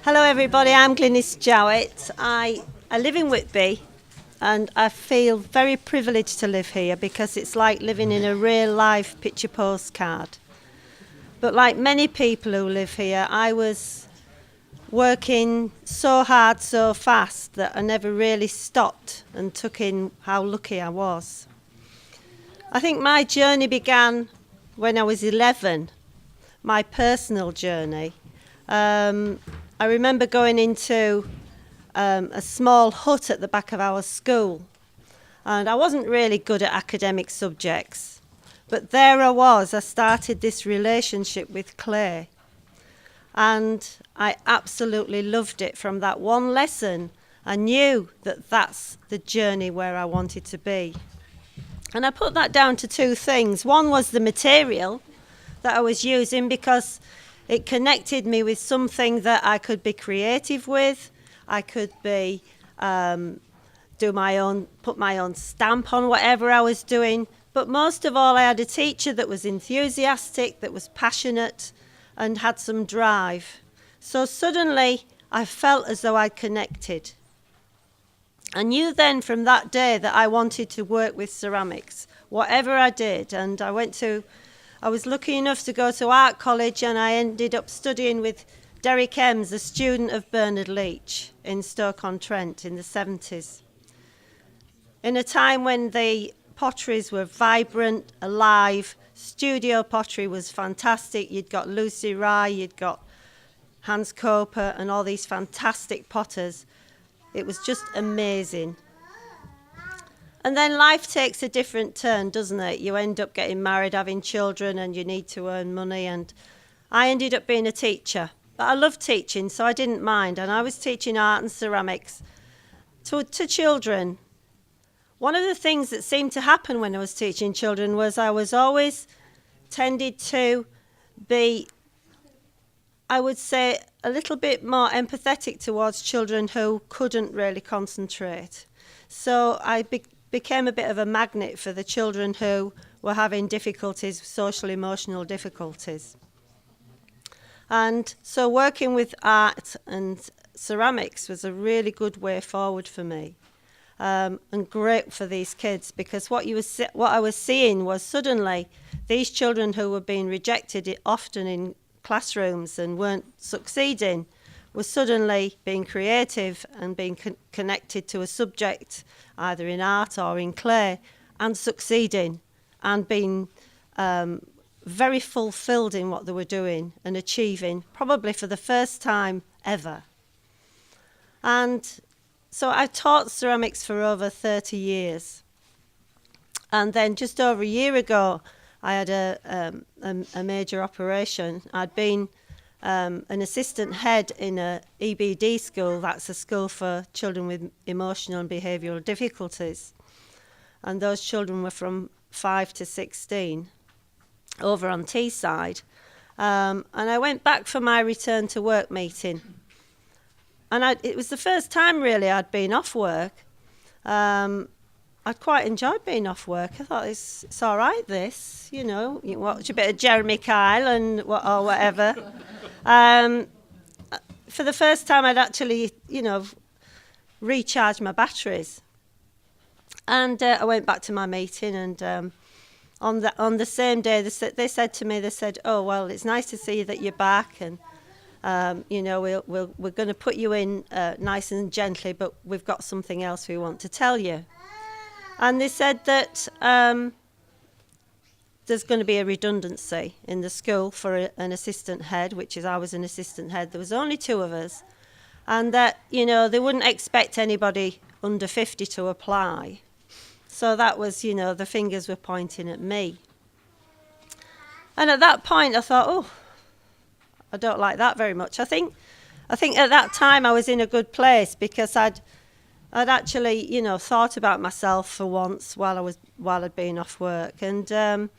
Hello everybody, I'm Glynis Jowett. I live in Whitby and I feel very privileged to live here because it's like living in a real life picture postcard. But like many people who live here, I was working so hard, so fast that I never really stopped and took in how lucky I was. I think my journey began when I was 11, my personal journey. I remember going into a small hut at the back of our school, and I wasn't really good at academic subjects, but there I started this relationship with clay, and I absolutely loved it. From that one lesson, I knew that that's the journey where I wanted to be. And I put that down to two things. One was the material that I was using, because it connected me with something that I could be creative with. I could be put my own stamp on whatever I was doing. But most of all, I had a teacher that was enthusiastic, that was passionate, and had some drive. So suddenly, I felt as though I'd connected. I knew then from that day that I wanted to work with ceramics, whatever I did. And I was lucky enough to go to art college, and I ended up studying with Derek Ems, a student of Bernard Leach in Stoke-on-Trent in the 70s. In a time when the potteries were vibrant, alive, studio pottery was fantastic. You'd got Lucy Rye, you'd got Hans Koper, and all these fantastic potters. It was just amazing. And then life takes a different turn, doesn't it? You end up getting married, having children, and you need to earn money. And I ended up being a teacher. But I loved teaching, so I didn't mind. And I was teaching art and ceramics to children. One of the things that seemed to happen when I was teaching children was I was always tended to be, I would say, a little bit more empathetic towards children who couldn't really concentrate. So I became a bit of a magnet for the children who were having difficulties, social, emotional difficulties. And so working with art and ceramics was a really good way forward for me, and great for these kids, because what I was seeing was suddenly these children who were being rejected often in classrooms and weren't succeeding were suddenly being creative and being connected to a subject, either in art or in clay, and succeeding and being very fulfilled in what they were doing and achieving, probably for the first time ever. And so I taught ceramics for over 30 years. And then just over a year ago, I had a major operation. I'd been an assistant head in a EBD school. That's a school for children with emotional and behavioural difficulties. And those children were from 5 to 16 over on Teesside. And I went back for my return to work meeting. And it was the first time really I'd been off work. I'd quite enjoyed being off work. I thought it's all right, this, you know, you watch a bit of Jeremy Kyle and or whatever. For the first time, I'd actually, recharged my batteries. And I went back to my meeting, and on the same day, they said to me, "Oh well, it's nice to see that you're back, and we're going to put you in nice and gently, but we've got something else we want to tell you." And they said that there's going to be a redundancy in the school for an assistant head, which is I was an assistant head. There was only 2 of us. And that, they wouldn't expect anybody under 50 to apply. So that was, the fingers were pointing at me. And at that point I thought, I don't like that very much. I think at that time I was in a good place, because I'd actually, thought about myself for once while I'd been off work, and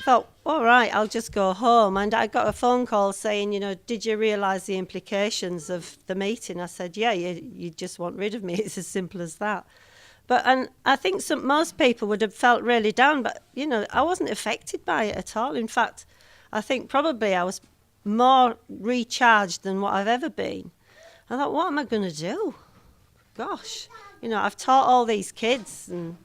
thought, all right, I'll just go home. And I got a phone call saying, did you realise the implications of the meeting? I said, yeah, you just want rid of me. It's as simple as that. And I think most people would have felt really down, but I wasn't affected by it at all. In fact, I think probably I was more recharged than what I've ever been. I thought, what am I going to do? Gosh, I've taught all these kids, and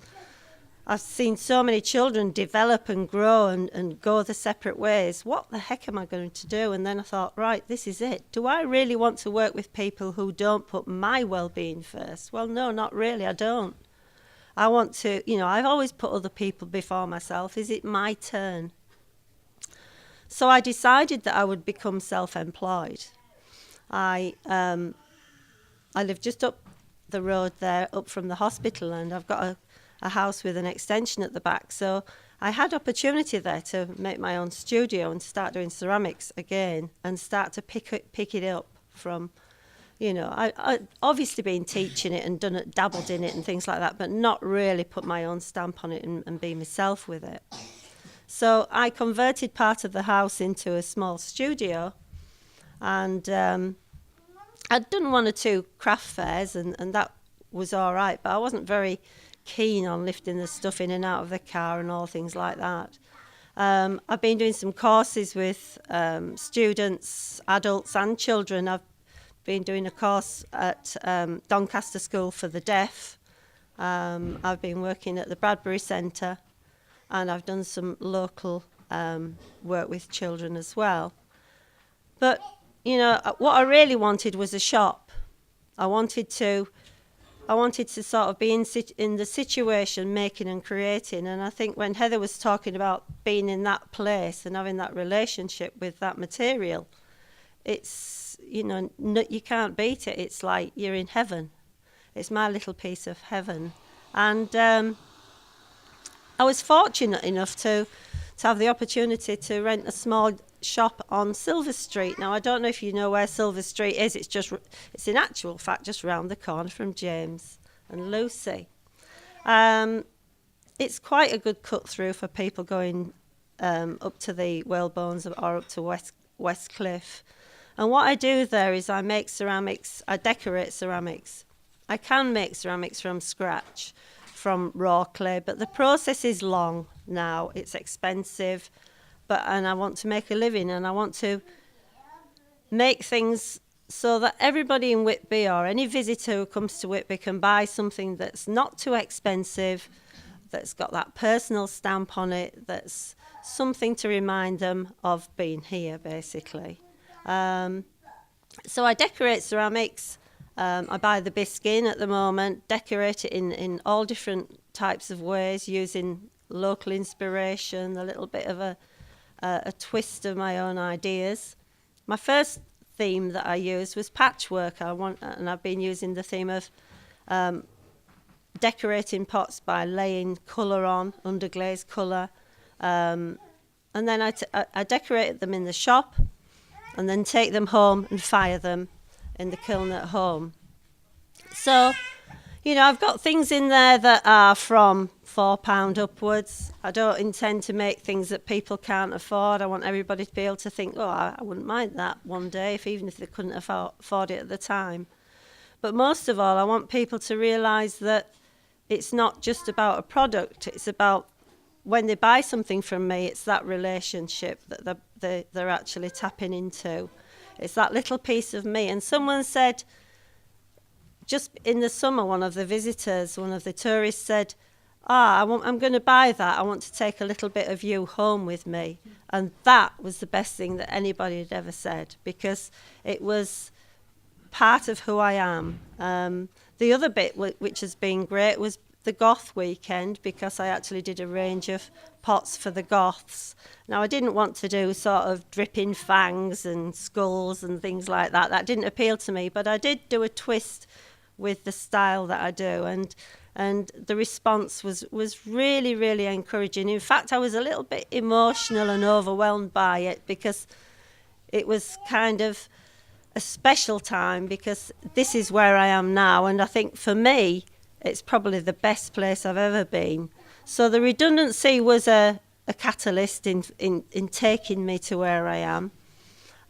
I've seen so many children develop and grow and go their separate ways. What the heck am I going to do? And then I thought, right, this is it. Do I really want to work with people who don't put my well-being first? Well, no, not really. I don't. I want to, I've always put other people before myself. Is it my turn? So I decided that I would become self-employed. I live just up the road there, up from the hospital, and I've got a house with an extension at the back. So I had opportunity there to make my own studio and start doing ceramics again and start to pick it up from, I obviously been teaching it and done it, dabbled in it and things like that, but not really put my own stamp on it and be myself with it. So I converted part of the house into a small studio, and I'd done 1 or 2 craft fairs, and that was all right, but I wasn't very keen on lifting the stuff in and out of the car and all things like that. I've been doing some courses with students, adults and children. I've been doing a course at Doncaster School for the Deaf. I've been working at the Bradbury Centre, and I've done some local work with children as well. But, what I really wanted was a shop. I wanted to sort of be in the situation, making and creating. And I think when Heather was talking about being in that place and having that relationship with that material, it's, you can't beat it. It's like you're in heaven. It's my little piece of heaven. And I was fortunate enough to have the opportunity to rent a small shop on Silver Street. Now, I don't know if you know where Silver Street is. It's in actual fact just round the corner from James and Lucy. It's quite a good cut through for people going up to the Whalebones or up to West Cliff. And what I do there is I make ceramics, I decorate ceramics. I can make ceramics from scratch, from raw clay, but the process is long now. It's expensive, and I want to make a living, and I want to make things so that everybody in Whitby or any visitor who comes to Whitby can buy something that's not too expensive, that's got that personal stamp on it, that's something to remind them of being here, basically. So I decorate ceramics. I buy the biskin at the moment, decorate it in all different types of ways, using local inspiration, a little bit of a twist of my own ideas. My first theme that I used was patchwork. And I've been using the theme of decorating pots by laying colour on, underglaze colour. And then I decorated them in the shop and then take them home and fire them in the kiln at home. So, I've got things in there that are from £4 upwards. I don't intend to make things that people can't afford. I want everybody to be able to think, I wouldn't mind that one day, even if they couldn't afford it at the time. But most of all, I want people to realise that it's not just about a product. It's about when they buy something from me, it's that relationship that they're actually tapping into. It's that little piece of me. And someone said, just in the summer, one of the tourists said, I'm going to buy that. I want to take a little bit of you home with me. And that was the best thing that anybody had ever said, because it was part of who I am. The other bit, which has been great, was the Goth weekend, because I actually did a range of pots for the Goths. Now, I didn't want to do sort of dripping fangs and skulls and things like that. That didn't appeal to me, but I did do a twist with the style that I do, and the response was really, really encouraging. In fact, I was a little bit emotional and overwhelmed by it, because it was kind of a special time, because this is where I am now, and I think for me it's probably the best place I've ever been. So the redundancy was a catalyst in taking me to where I am.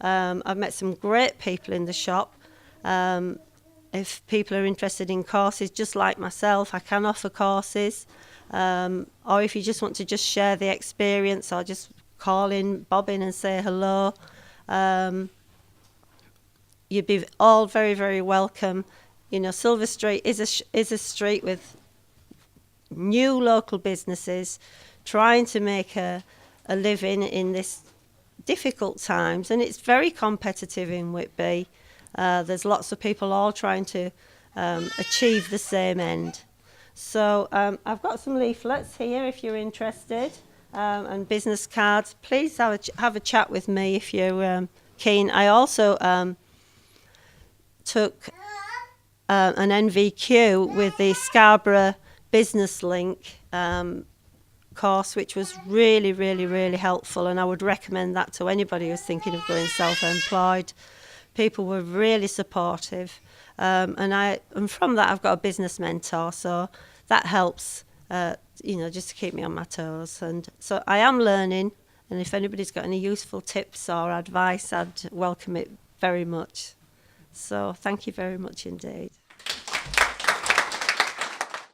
I've met some great people in the shop. If people are interested in courses, just like myself, I can offer courses. Or if you just want to just share the experience, or just bob in and say hello. You'd be all very, very welcome. You know, Silver Street is a street with new local businesses trying to make a living in this difficult times, and it's very competitive in Whitby. There's lots of people all trying to achieve the same end. So I've got some leaflets here if you're interested, and business cards. Please have a chat with me if you're keen. I also took an NVQ with the Scarborough Business Link course, which was really, really, really helpful, and I would recommend that to anybody who's thinking of going self-employed. People were really supportive, and from that I've got a business mentor, so that helps, just to keep me on my toes. And so I am learning, and if anybody's got any useful tips or advice, I'd welcome it very much. So thank you very much indeed.